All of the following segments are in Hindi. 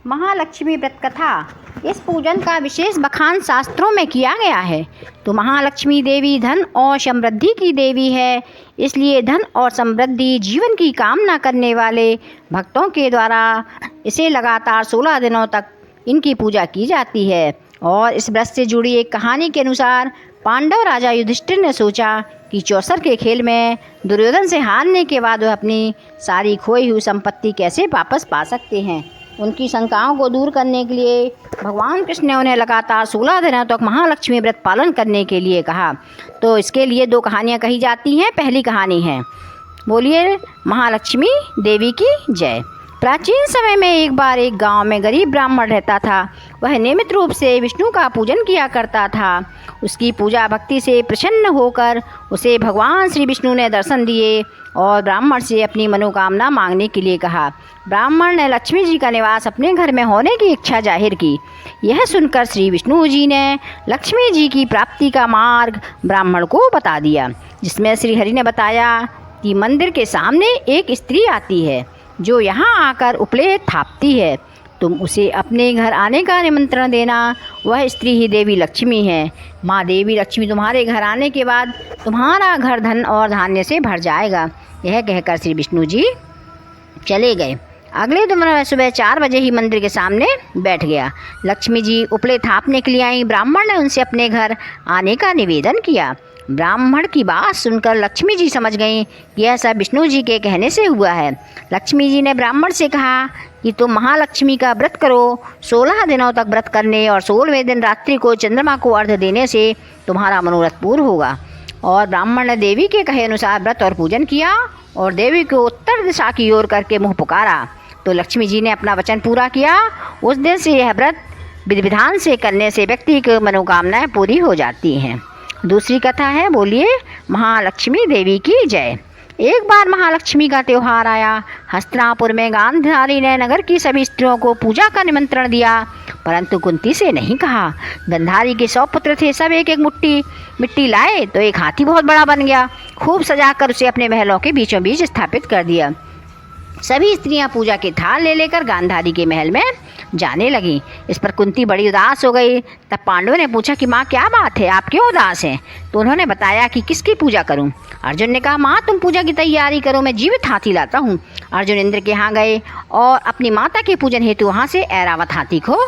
महालक्ष्मी व्रत कथा। इस पूजन का विशेष बखान शास्त्रों में किया गया है। तो महालक्ष्मी देवी धन और समृद्धि की देवी है, इसलिए धन और समृद्धि जीवन की कामना करने वाले भक्तों के द्वारा इसे लगातार 16 दिनों तक इनकी पूजा की जाती है। और इस व्रत से जुड़ी एक कहानी के अनुसार पांडव राजा युधिष्ठिर ने सोचा कि चौसर के खेल में दुर्योधन से हारने के बाद वह अपनी सारी खोई हुई संपत्ति कैसे वापस पा सकते हैं। उनकी शंकाओं को दूर करने के लिए भगवान कृष्ण ने उन्हें लगातार 16 दिनों तक महालक्ष्मी व्रत पालन करने के लिए कहा। तो इसके लिए 2 कहानियाँ कही जाती हैं। पहली कहानी है, बोलिए महालक्ष्मी देवी की जय। प्राचीन समय में एक बार एक गांव में गरीब ब्राह्मण रहता था। वह नियमित रूप से विष्णु का पूजन किया करता था। उसकी पूजा भक्ति से प्रसन्न होकर उसे भगवान श्री विष्णु ने दर्शन दिए और ब्राह्मण से अपनी मनोकामना मांगने के लिए कहा। ब्राह्मण ने लक्ष्मी जी का निवास अपने घर में होने की इच्छा जाहिर की। यह सुनकर श्री विष्णु जी ने लक्ष्मी जी की प्राप्ति का मार्ग ब्राह्मण को बता दिया, जिसमें श्री हरि ने बताया कि मंदिर के सामने एक स्त्री आती है जो यहाँ आकर उपले थापती है। तुम उसे अपने घर आने का निमंत्रण देना। वह स्त्री ही देवी लक्ष्मी है। माँ देवी लक्ष्मी तुम्हारे घर आने के बाद तुम्हारा घर धन और धान्य से भर जाएगा। यह कहकर श्री विष्णु जी चले गए। अगले दिन वह सुबह 4 बजे ही मंदिर के सामने बैठ गया। लक्ष्मी जी उपले थापने के लिए आई। ब्राह्मण ने उनसे अपने घर आने का निवेदन किया। ब्राह्मण की बात सुनकर लक्ष्मी जी समझ गईं कि यह सब विष्णु जी के कहने से हुआ है। लक्ष्मी जी ने ब्राह्मण से कहा कि तुम महालक्ष्मी का व्रत करो। 16 दिनों तक व्रत करने और 16वें दिन रात्रि को चंद्रमा को अर्घ्य देने से तुम्हारा मनोरथ पूर्ण होगा। और ब्राह्मण ने देवी के कहे अनुसार व्रत और पूजन किया और देवी को उत्तर दिशा की ओर करके मुँह पुकारा। तो लक्ष्मी जी ने अपना वचन पूरा किया। उस दिन से यह व्रत विधि विधान से करने से व्यक्ति की मनोकामनाएं पूरी हो जाती हैं। दूसरी कथा है, बोलिए महालक्ष्मी देवी की जय। एक बार महालक्ष्मी का त्यौहार आया। हस्तिनापुर में गांधारी ने नगर की सभी स्त्रियों को पूजा का निमंत्रण दिया, परंतु कुंती से नहीं कहा। गांधारी के 100 पुत्र थे। सब एक एक मुट्ठी मिट्टी लाए तो एक हाथी बहुत बड़ा बन गया। खूब सजाकर उसे अपने महलों के बीचों बीच स्थापित कर दिया। सभी स्त्रियां पूजा के थाल ले लेकर गांधारी के महल में जाने लगी। इस पर कुंती बड़ी उदास हो गई। तब पांडवों ने पूछा कि माँ क्या बात है, आप क्यों उदास हैं? तो उन्होंने बताया कि किसकी पूजा करूं। अर्जुन ने कहा माँ तुम पूजा की तैयारी करो, मैं जीवित हाथी लाता हूँ। अर्जुन इंद्र के यहाँ गए और अपनी माता के पूजन हेतु वहाँ से ऐरावत हाथी को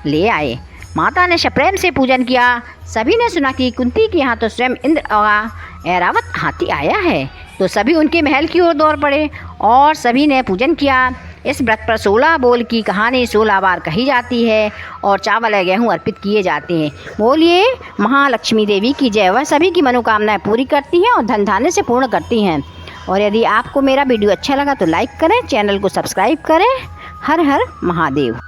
ले आए। माता ने सप्रेम से पूजन किया। सभी ने सुना कि कुंती के यहाँ तो स्वयं इंद्र का ऐरावत हाथी आया है, तो सभी उनके महल की ओर दौड़ पड़े और सभी ने पूजन किया। इस व्रत पर 16 बोल की कहानी 16 बार कही जाती है और चावल या गेहूँ अर्पित किए जाते हैं। बोलिए महालक्ष्मी देवी की जय। वह सभी की मनोकामनाएं पूरी करती हैं और धन धान्य से पूर्ण करती हैं। और यदि आपको मेरा वीडियो अच्छा लगा तो लाइक करें, चैनल को सब्सक्राइब करें। हर हर महादेव।